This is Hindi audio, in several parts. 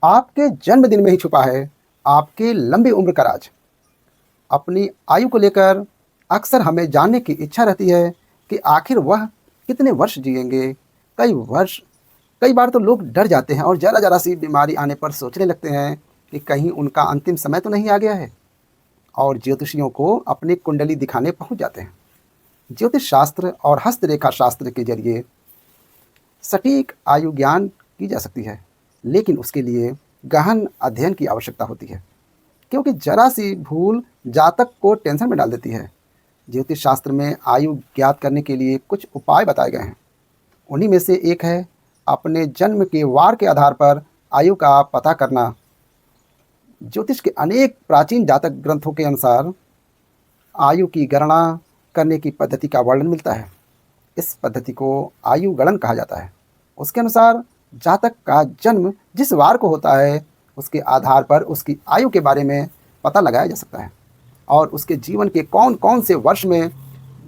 आपके जन्मदिन में ही छुपा है आपकी लंबी उम्र का राज। अपनी आयु को लेकर अक्सर हमें जानने की इच्छा रहती है कि आखिर वह कितने वर्ष जिएंगे। कई बार तो लोग डर जाते हैं और ज़रा ज़रा सी बीमारी आने पर सोचने लगते हैं कि कहीं उनका अंतिम समय तो नहीं आ गया है, और ज्योतिषियों को अपनी कुंडली दिखाने पहुंच जाते हैं। ज्योतिष शास्त्र और हस्तरेखा शास्त्र के जरिए सटीक आयु ज्ञान की जा सकती है, लेकिन उसके लिए गहन अध्ययन की आवश्यकता होती है, क्योंकि जरा सी भूल जातक को टेंशन में डाल देती है। ज्योतिष शास्त्र में आयु ज्ञात करने के लिए कुछ उपाय बताए गए हैं। उन्हीं में से एक है अपने जन्म के वार के आधार पर आयु का पता करना। ज्योतिष के अनेक प्राचीन जातक ग्रंथों के अनुसार आयु की गणना करने की पद्धति का वर्णन मिलता है। इस पद्धति को आयु गणन कहा जाता है। उसके अनुसार जातक का जन्म जिस वार को होता है, उसके आधार पर उसकी आयु के बारे में पता लगाया जा सकता है और उसके जीवन के कौन कौन से वर्ष में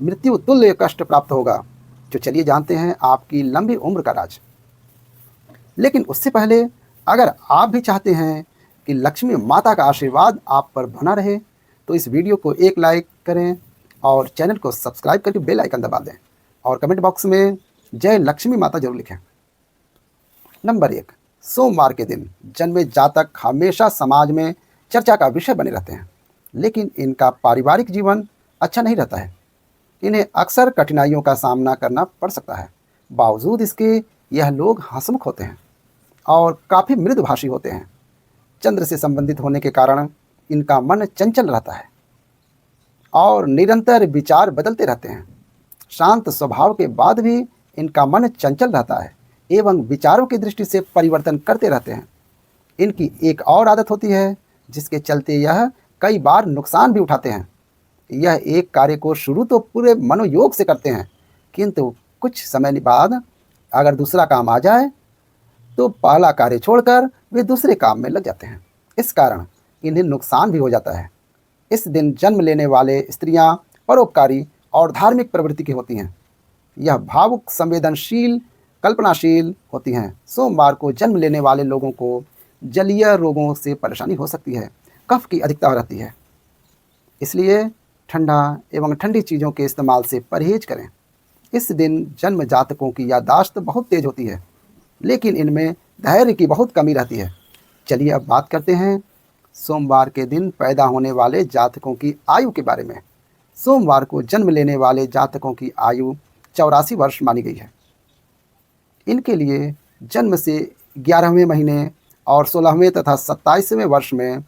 मृत्यु तुल्य कष्ट प्राप्त होगा। जो चलिए जानते हैं आपकी लंबी उम्र का राज। लेकिन उससे पहले अगर आप भी चाहते हैं कि लक्ष्मी माता का आशीर्वाद आप पर बना रहे, तो इस वीडियो को एक लाइक करें और चैनल को सब्सक्राइब करके बेल आइकन दबा दें और कमेंट बॉक्स में जय लक्ष्मी माता जरूर लिखें। नंबर 1, सोमवार के दिन जन्मे जातक हमेशा समाज में चर्चा का विषय बने रहते हैं, लेकिन इनका पारिवारिक जीवन अच्छा नहीं रहता है। इन्हें अक्सर कठिनाइयों का सामना करना पड़ सकता है। बावजूद इसके यह लोग हंसमुख होते हैं और काफ़ी मृदुभाषी होते हैं। चंद्र से संबंधित होने के कारण इनका मन चंचल रहता है और निरंतर विचार बदलते रहते हैं। शांत स्वभाव के बाद भी इनका मन चंचल रहता है एवं विचारों की दृष्टि से परिवर्तन करते रहते हैं। इनकी एक और आदत होती है जिसके चलते यह कई बार नुकसान भी उठाते हैं। यह एक कार्य को शुरू तो पूरे मनोयोग से करते हैं, किंतु कुछ समय बाद अगर दूसरा काम आ जाए तो पहला कार्य छोड़कर वे दूसरे काम में लग जाते हैं। इस कारण इन्हें नुकसान भी हो जाता है। इस दिन जन्म लेने वाले स्त्रियां परोपकारी और धार्मिक प्रवृत्ति की होती हैं। यह भावुक, संवेदनशील, कल्पनाशील होती हैं। सोमवार को जन्म लेने वाले लोगों को जलीय रोगों से परेशानी हो सकती है। कफ की अधिकता रहती है, इसलिए ठंडा एवं ठंडी चीज़ों के इस्तेमाल से परहेज करें। इस दिन जन्म जातकों की याददाश्त बहुत तेज होती है, लेकिन इनमें धैर्य की बहुत कमी रहती है। चलिए अब बात करते हैं सोमवार के दिन पैदा होने वाले जातकों की आयु के बारे में। सोमवार को जन्म लेने वाले जातकों की आयु 84 वर्ष मानी गई है। इनके लिए जन्म से 11वें महीने और 16वें तथा 27वें वर्ष में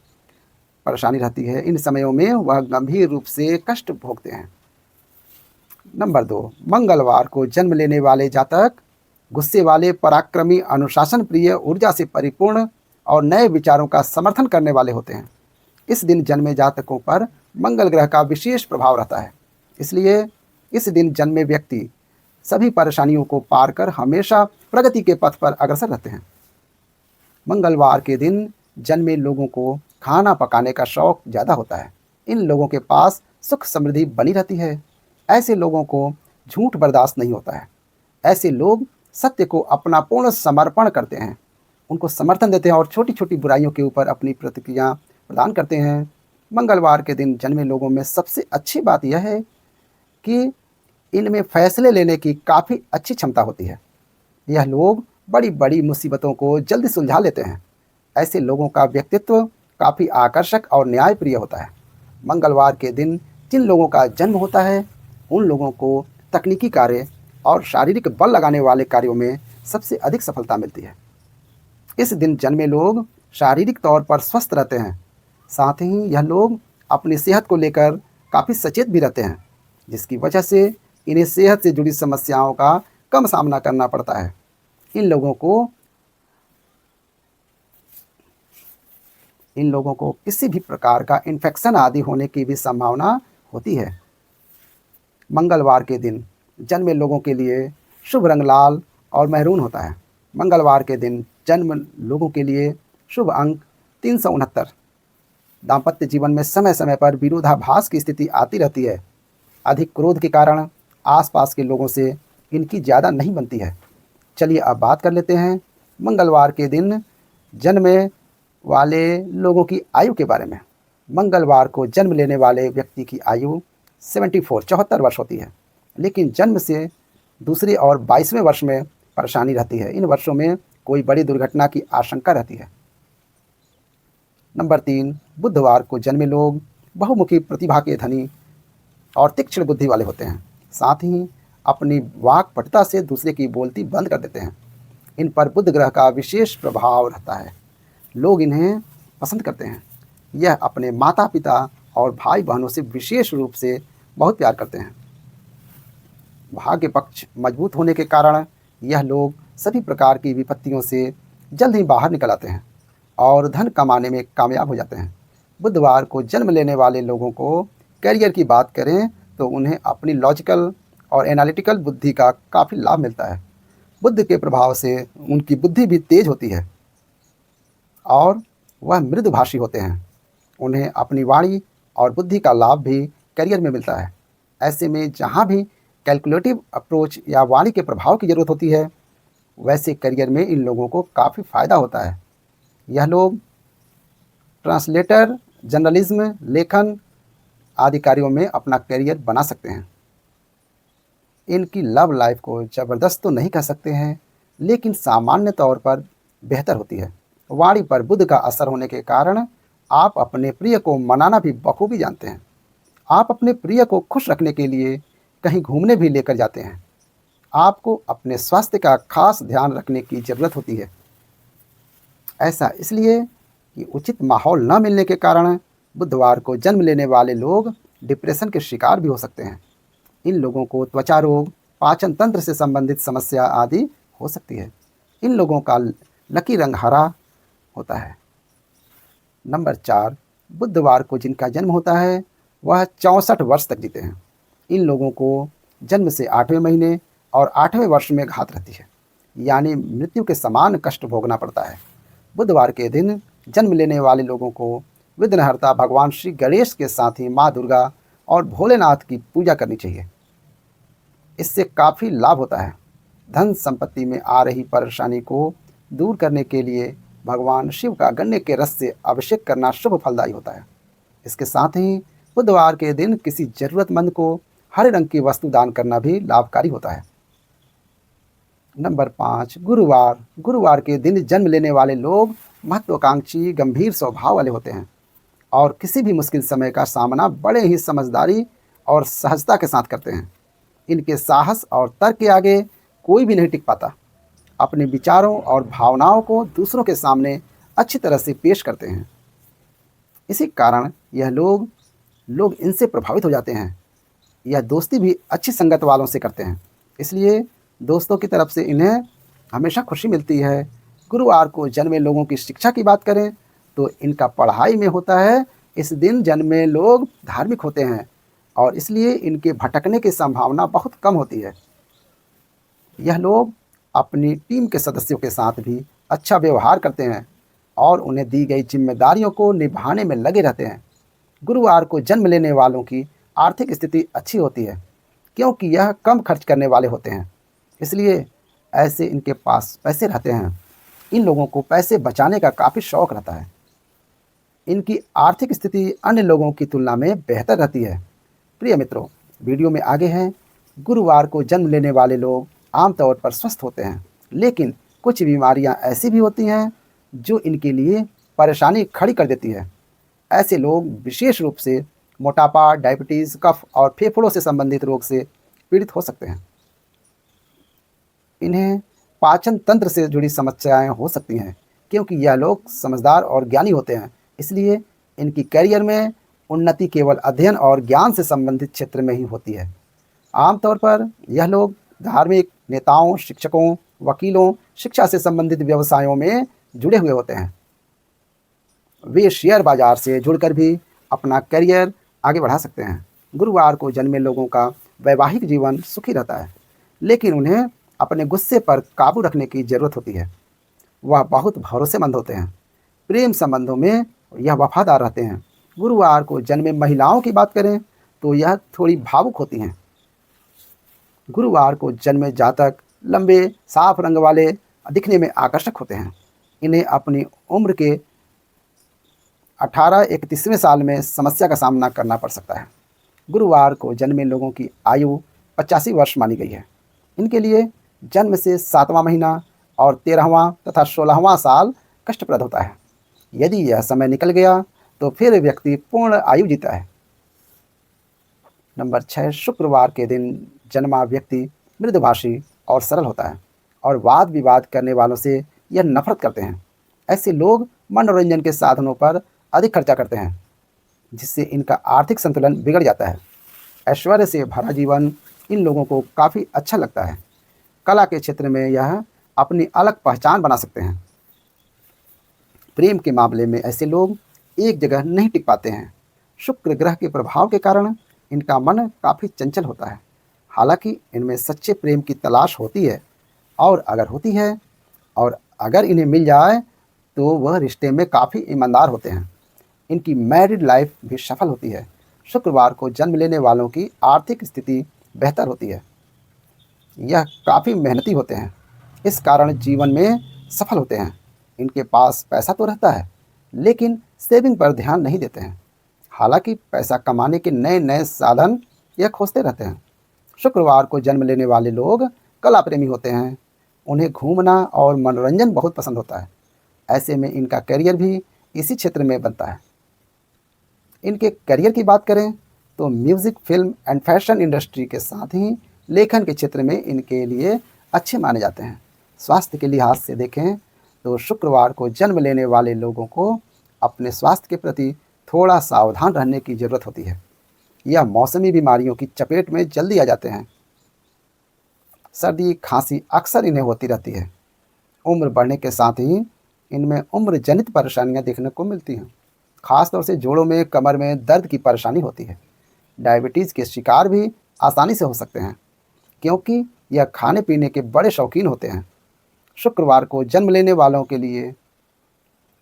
परेशानी रहती है। इन समयों में वह गंभीर रूप से कष्ट भोगते हैं। नंबर 2, मंगलवार को जन्म लेने वाले जातक गुस्से वाले, पराक्रमी, अनुशासन प्रिय, ऊर्जा से परिपूर्ण और नए विचारों का समर्थन करने वाले होते हैं। इस दिन जन्मे जातकों पर मंगल ग्रह का विशेष प्रभाव रहता है, इसलिए इस दिन जन्मे व्यक्ति सभी परेशानियों को पार कर हमेशा प्रगति के पथ पर अग्रसर रहते हैं। मंगलवार के दिन जन्मे लोगों को खाना पकाने का शौक ज़्यादा होता है। इन लोगों के पास सुख समृद्धि बनी रहती है। ऐसे लोगों को झूठ बर्दाश्त नहीं होता है। ऐसे लोग सत्य को अपना पूर्ण समर्पण करते हैं, उनको समर्थन देते हैं और छोटी छोटी बुराइयों के ऊपर अपनी प्रतिक्रिया प्रदान करते हैं। मंगलवार के दिन जन्मे लोगों में सबसे अच्छी बात यह है कि इनमें फैसले लेने की काफ़ी अच्छी क्षमता होती है। यह लोग बड़ी बड़ी मुसीबतों को जल्दी सुलझा लेते हैं। ऐसे लोगों का व्यक्तित्व काफ़ी आकर्षक और न्यायप्रिय होता है। मंगलवार के दिन जिन लोगों का जन्म होता है, उन लोगों को तकनीकी कार्य और शारीरिक बल लगाने वाले कार्यों में सबसे अधिक सफलता मिलती है। इस दिन जन्मे लोग शारीरिक तौर पर स्वस्थ रहते हैं। साथ ही यह लोग अपनी सेहत को लेकर काफ़ी सचेत भी रहते हैं, जिसकी वजह से इन्हें सेहत से जुड़ी समस्याओं का कम सामना करना पड़ता है। इन लोगों को किसी भी प्रकार का इन्फेक्शन आदि होने की भी संभावना होती है। मंगलवार के दिन जन्मे लोगों के लिए शुभ रंग लाल और मैरून होता है। मंगलवार के दिन जन्म लोगों के लिए शुभ अंक 369। दाम्पत्य जीवन में समय समय पर विरोधाभास की स्थिति आती रहती है। अधिक क्रोध के कारण आसपास के लोगों से इनकी ज़्यादा नहीं बनती है। चलिए अब बात कर लेते हैं मंगलवार के दिन जन्मे वाले लोगों की आयु के बारे में। मंगलवार को जन्म लेने वाले व्यक्ति की आयु 74 वर्ष होती है, लेकिन जन्म से दूसरे और 22वें वर्ष में परेशानी रहती है। इन वर्षों में कोई बड़ी दुर्घटना की आशंका रहती है। नंबर 3, बुधवार को जन्मे लोग बहुमुखी प्रतिभा के धनी और तीक्ष्ण बुद्धि वाले होते हैं। साथ ही अपनी वाक्पटुता से दूसरे की बोलती बंद कर देते हैं। इन पर बुध ग्रह का विशेष प्रभाव रहता है। लोग इन्हें पसंद करते हैं। यह अपने माता पिता और भाई बहनों से विशेष रूप से बहुत प्यार करते हैं। भाग्य पक्ष मजबूत होने के कारण यह लोग सभी प्रकार की विपत्तियों से जल्द ही बाहर निकल आते हैं और धन कमाने में कामयाब हो जाते हैं। बुधवार को जन्म लेने वाले लोगों को करियर की बात करें तो उन्हें अपनी लॉजिकल और एनालिटिकल बुद्धि का काफ़ी लाभ मिलता है। बुध के प्रभाव से उनकी बुद्धि भी तेज होती है और वह मृदुभाषी होते हैं। उन्हें अपनी वाणी और बुद्धि का लाभ भी करियर में मिलता है। ऐसे में जहाँ भी कैलकुलेटिव अप्रोच या वाणी के प्रभाव की ज़रूरत होती है, वैसे करियर में इन लोगों को काफ़ी फ़ायदा होता है। यह लोग ट्रांसलेटर, जर्नलिज्म, लेखन आदि कार्यों में अपना करियर बना सकते हैं। इनकी लव लाइफ को ज़बरदस्त तो नहीं कह सकते हैं, लेकिन सामान्य तौर पर बेहतर होती है। वाणी पर बुध का असर होने के कारण आप अपने प्रिय को मनाना भी बखूबी जानते हैं। आप अपने प्रिय को खुश रखने के लिए कहीं घूमने भी लेकर जाते हैं। आपको अपने स्वास्थ्य का खास ध्यान रखने की ज़रूरत होती है। ऐसा इसलिए कि उचित माहौल न मिलने के कारण बुधवार को जन्म लेने वाले लोग डिप्रेशन के शिकार भी हो सकते हैं। इन लोगों को त्वचा रोग, पाचन तंत्र से संबंधित समस्या आदि हो सकती है। इन लोगों का लकी रंग हरा होता है। नंबर 4, बुधवार को जिनका जन्म होता है वह 64 वर्ष तक जीते हैं। इन लोगों को जन्म से 8वें महीने और 8वें वर्ष में घात रहती है, यानी मृत्यु के समान कष्ट भोगना पड़ता है। बुधवार के दिन जन्म लेने वाले लोगों को विघ्नहर्ता भगवान श्री गणेश के साथ ही माँ दुर्गा और भोलेनाथ की पूजा करनी चाहिए। इससे काफ़ी लाभ होता है। धन संपत्ति में आ रही परेशानी को दूर करने के लिए भगवान शिव का गन्ने के रस से अभिषेक करना शुभ फलदायी होता है। इसके साथ ही बुधवार के दिन किसी ज़रूरतमंद को हरे रंग की वस्तु दान करना भी लाभकारी होता है। नंबर 5, गुरुवार के दिन जन्म लेने वाले लोग महत्वाकांक्षी, गंभीर स्वभाव वाले होते हैं और किसी भी मुश्किल समय का सामना बड़े ही समझदारी और सहजता के साथ करते हैं। इनके साहस और तर्क के आगे कोई भी नहीं टिक पाता। अपने विचारों और भावनाओं को दूसरों के सामने अच्छी तरह से पेश करते हैं। इसी कारण यह लोग इनसे प्रभावित हो जाते हैं। यह दोस्ती भी अच्छी संगत वालों से करते हैं, इसलिए दोस्तों की तरफ से इन्हें हमेशा खुशी मिलती है। गुरुवार को जन्मे लोगों की शिक्षा की बात करें तो इनका पढ़ाई में होता है। इस दिन जन्मे लोग धार्मिक होते हैं और इसलिए इनके भटकने की संभावना बहुत कम होती है। यह लोग अपनी टीम के सदस्यों के साथ भी अच्छा व्यवहार करते हैं और उन्हें दी गई जिम्मेदारियों को निभाने में लगे रहते हैं। गुरुवार को जन्म लेने वालों की आर्थिक स्थिति अच्छी होती है, क्योंकि यह कम खर्च करने वाले होते हैं, इसलिए ऐसे इनके पास पैसे रहते हैं। इन लोगों को पैसे बचाने का काफ़ी शौक़ रहता है। इनकी आर्थिक स्थिति अन्य लोगों की तुलना में बेहतर रहती है। प्रिय मित्रों, वीडियो में आगे हैं। गुरुवार को जन्म लेने वाले लोग आमतौर पर स्वस्थ होते हैं, लेकिन कुछ बीमारियां ऐसी भी होती हैं जो इनके लिए परेशानी खड़ी कर देती है। ऐसे लोग विशेष रूप से मोटापा, डायबिटीज़, कफ और फेफड़ों से संबंधित रोग से पीड़ित हो सकते हैं। इन्हें पाचन तंत्र से जुड़ी समस्याएं हो सकती हैं, क्योंकि यह लोग समझदार और ज्ञानी होते हैं, इसलिए इनकी करियर में उन्नति केवल अध्ययन और ज्ञान से संबंधित क्षेत्र में ही होती है। आमतौर पर यह लोग धार्मिक नेताओं, शिक्षकों, वकीलों, शिक्षा से संबंधित व्यवसायों में जुड़े हुए होते हैं। वे शेयर बाजार से जुड़कर भी अपना करियर आगे बढ़ा सकते हैं। गुरुवार को जन्मे लोगों का वैवाहिक जीवन सुखी रहता है, लेकिन उन्हें अपने गुस्से पर काबू रखने की ज़रूरत होती है। वह बहुत भरोसेमंद होते हैं। प्रेम संबंधों में यह वफादार रहते हैं। गुरुवार को जन्मे महिलाओं की बात करें तो यह थोड़ी भावुक होती हैं। गुरुवार को जन्मे जातक लंबे, साफ रंग वाले, दिखने में आकर्षक होते हैं। इन्हें अपनी उम्र के 18-31वें साल में समस्या का सामना करना पड़ सकता है। गुरुवार को जन्मे लोगों की आयु 85 वर्ष मानी गई है। इनके लिए जन्म से 7वां महीना और 13वां तथा 16वां साल कष्टप्रद होता है। यदि यह समय निकल गया तो फिर व्यक्ति पूर्ण आयु जीता है। नंबर 6, शुक्रवार के दिन जन्मा व्यक्ति मृदुभाषी और सरल होता है और वाद विवाद करने वालों से यह नफरत करते हैं। ऐसे लोग मनोरंजन के साधनों पर अधिक खर्चा करते हैं, जिससे इनका आर्थिक संतुलन बिगड़ जाता है। ऐश्वर्य से भरा जीवन इन लोगों को काफ़ी अच्छा लगता है। कला के क्षेत्र में यह अपनी अलग पहचान बना सकते हैं। प्रेम के मामले में ऐसे लोग एक जगह नहीं टिक पाते हैं। शुक्र ग्रह के प्रभाव के कारण इनका मन काफ़ी चंचल होता है। हालांकि इनमें सच्चे प्रेम की तलाश होती है और अगर इन्हें मिल जाए तो वह रिश्ते में काफ़ी ईमानदार होते हैं। इनकी मैरिड लाइफ भी सफल होती है। शुक्रवार को जन्म लेने वालों की आर्थिक स्थिति बेहतर होती है। यह काफ़ी मेहनती होते हैं, इस कारण जीवन में सफल होते हैं। इनके पास पैसा तो रहता है, लेकिन सेविंग पर ध्यान नहीं देते हैं। हालांकि पैसा कमाने के नए नए साधन यह खोजते रहते हैं। शुक्रवार को जन्म लेने वाले लोग कला प्रेमी होते हैं। उन्हें घूमना और मनोरंजन बहुत पसंद होता है। ऐसे में इनका करियर भी इसी क्षेत्र में बनता है। इनके करियर की बात करें तो music, film and fashion industry के साथ ही लेखन के क्षेत्र में इनके लिए अच्छे माने जाते हैं। स्वास्थ्य के लिहाज से देखें तो शुक्रवार को जन्म लेने वाले लोगों को अपने स्वास्थ्य के प्रति थोड़ा सावधान रहने की ज़रूरत होती है। यह मौसमी बीमारियों की चपेट में जल्दी आ जाते हैं। सर्दी, खांसी अक्सर इन्हें होती रहती है। उम्र बढ़ने के साथ ही इनमें उम्र जनित परेशानियां देखने को मिलती हैं। खासतौर से जोड़ों में, कमर में दर्द की परेशानी होती है। डायबिटीज़ के शिकार भी आसानी से हो सकते हैं, क्योंकि यह खाने पीने के बड़े शौकीन होते हैं। शुक्रवार को जन्म लेने वालों के लिए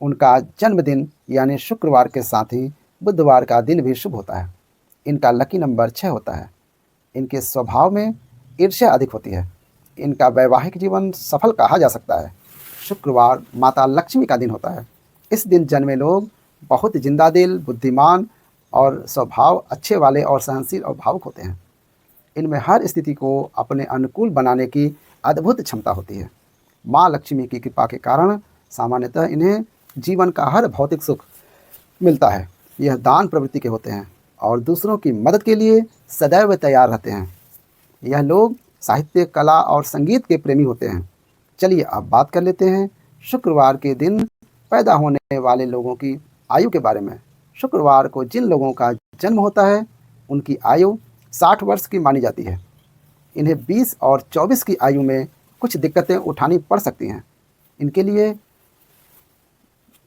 उनका जन्मदिन यानी शुक्रवार के साथ ही बुधवार का दिन भी शुभ होता है। इनका लकी नंबर 6 होता है। इनके स्वभाव में ईर्ष्या अधिक होती है। इनका वैवाहिक जीवन सफल कहा जा सकता है। शुक्रवार माता लक्ष्मी का दिन होता है। इस दिन जन्मे लोग बहुत जिंदादिल, बुद्धिमान और स्वभाव अच्छे वाले और सहनशील और भावुक होते हैं। इनमें हर स्थिति को अपने अनुकूल बनाने की अद्भुत क्षमता होती है। माँ लक्ष्मी की कृपा के कारण सामान्यतः इन्हें जीवन का हर भौतिक सुख मिलता है। यह दान प्रवृत्ति के होते हैं और दूसरों की मदद के लिए सदैव तैयार रहते हैं। यह लोग साहित्य, कला और संगीत के प्रेमी होते हैं। चलिए अब बात कर लेते हैं शुक्रवार के दिन पैदा होने वाले लोगों की आयु के बारे में। शुक्रवार को जिन लोगों का जन्म होता है उनकी आयु 60 वर्ष की मानी जाती है। इन्हें 20 और 24 की आयु में कुछ दिक्कतें उठानी पड़ सकती हैं। इनके लिए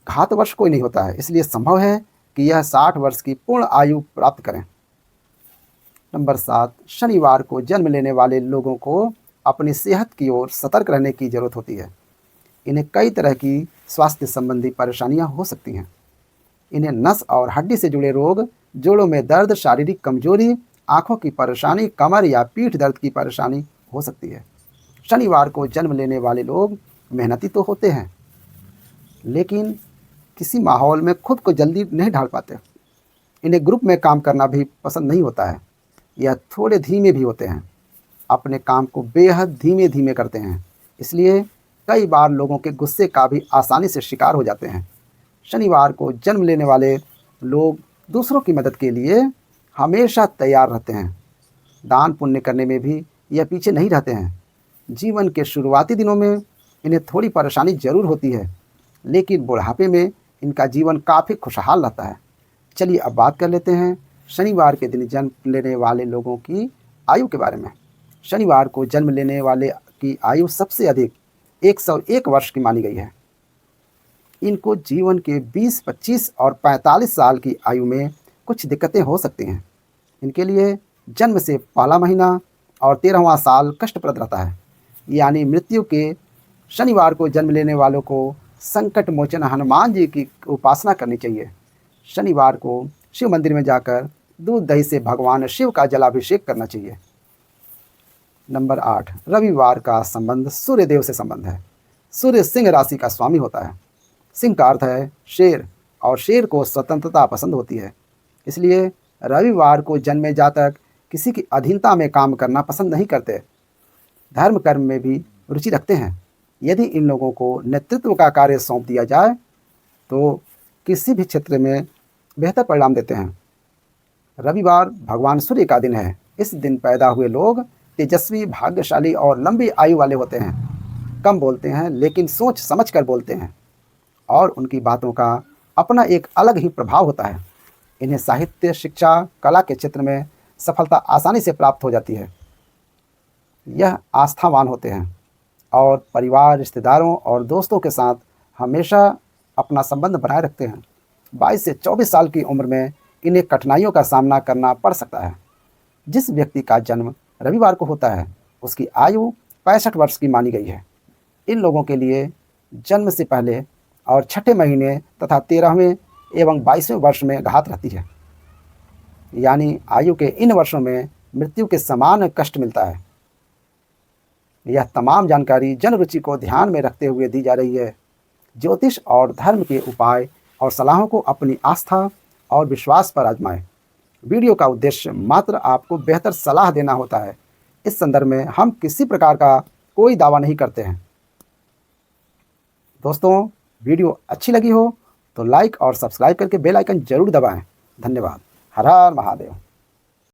घात वर्ष कोई नहीं होता है, इसलिए संभव है कि यह 60 वर्ष की पूर्ण आयु प्राप्त करें। नंबर 7, शनिवार को जन्म लेने वाले लोगों को अपनी सेहत की ओर सतर्क रहने की ज़रूरत होती है। इन्हें कई तरह की स्वास्थ्य संबंधी परेशानियां हो सकती हैं। इन्हें नस और हड्डी से जुड़े रोग, जोड़ों में दर्द, शारीरिक कमजोरी, आँखों की परेशानी, कमर या पीठ दर्द की परेशानी हो सकती है। शनिवार को जन्म लेने वाले लोग मेहनती तो होते हैं, लेकिन किसी माहौल में खुद को जल्दी नहीं ढाल पाते। इन्हें ग्रुप में काम करना भी पसंद नहीं होता है। यह थोड़े धीमे भी होते हैं, अपने काम को बेहद धीमे धीमे करते हैं, इसलिए कई बार लोगों के गुस्से का भी आसानी से शिकार हो जाते हैं। शनिवार को जन्म लेने वाले लोग दूसरों की मदद के लिए हमेशा तैयार रहते हैं। दान पुण्य करने में भी यह पीछे नहीं रहते हैं। जीवन के शुरुआती दिनों में इन्हें थोड़ी परेशानी ज़रूर होती है, लेकिन बुढ़ापे में इनका जीवन काफ़ी खुशहाल रहता है। चलिए अब बात कर लेते हैं शनिवार के दिन जन्म लेने वाले लोगों की आयु के बारे में। शनिवार को जन्म लेने वाले की आयु सबसे अधिक 101 वर्ष की मानी गई है। इनको जीवन के 20, 25 और 45 साल की आयु में कुछ दिक्कतें हो सकती हैं। इनके लिए जन्म से पहला महीना और 13वां साल कष्टप्रद रहता है, यानी मृत्यु के शनिवार को जन्म लेने वालों को संकट मोचन हनुमान जी की उपासना करनी चाहिए। शनिवार को शिव मंदिर में जाकर दूध दही से भगवान शिव का जलाभिषेक करना चाहिए। नंबर 8, रविवार का संबंध सूर्यदेव से संबंध है। सूर्य सिंह राशि का स्वामी होता है। सिंह का अर्थ है शेर, और शेर को स्वतंत्रता पसंद होती है। इसलिए रविवार को जन्मे जातक किसी की अधीनता में काम करना पसंद नहीं करते, धर्म कर्म में भी रुचि रखते हैं। यदि इन लोगों को नेतृत्व का कार्य सौंप दिया जाए तो किसी भी क्षेत्र में बेहतर परिणाम देते हैं। रविवार भगवान सूर्य का दिन है। इस दिन पैदा हुए लोग तेजस्वी, भाग्यशाली और लंबी आयु वाले होते हैं। कम बोलते हैं लेकिन सोच समझ कर बोलते हैं, और उनकी बातों का अपना एक अलग ही प्रभाव होता है। इन्हें साहित्य, शिक्षा, कला के क्षेत्र में सफलता आसानी से प्राप्त हो जाती है। यह आस्थावान होते हैं और परिवार, रिश्तेदारों और दोस्तों के साथ हमेशा अपना संबंध बनाए रखते हैं। 22 से 24 साल की उम्र में इन्हें कठिनाइयों का सामना करना पड़ सकता है। जिस व्यक्ति का जन्म रविवार को होता है उसकी आयु 65 वर्ष की मानी गई है। इन लोगों के लिए जन्म से पहले और छठे महीने तथा 13वें एवं 22वें वर्ष में घात रहती है, यानी आयु के इन वर्षों में मृत्यु के समान कष्ट मिलता है। यह तमाम जानकारी जन रुचि को ध्यान में रखते हुए दी जा रही है। ज्योतिष और धर्म के उपाय और सलाहों को अपनी आस्था और विश्वास पर आजमाएं। वीडियो का उद्देश्य मात्र आपको बेहतर सलाह देना होता है। इस संदर्भ में हम किसी प्रकार का कोई दावा नहीं करते हैं। दोस्तों, वीडियो अच्छी लगी हो तो लाइक और सब्सक्राइब करके बेल आइकन जरूर दबाएं। धन्यवाद। हर हर महादेव।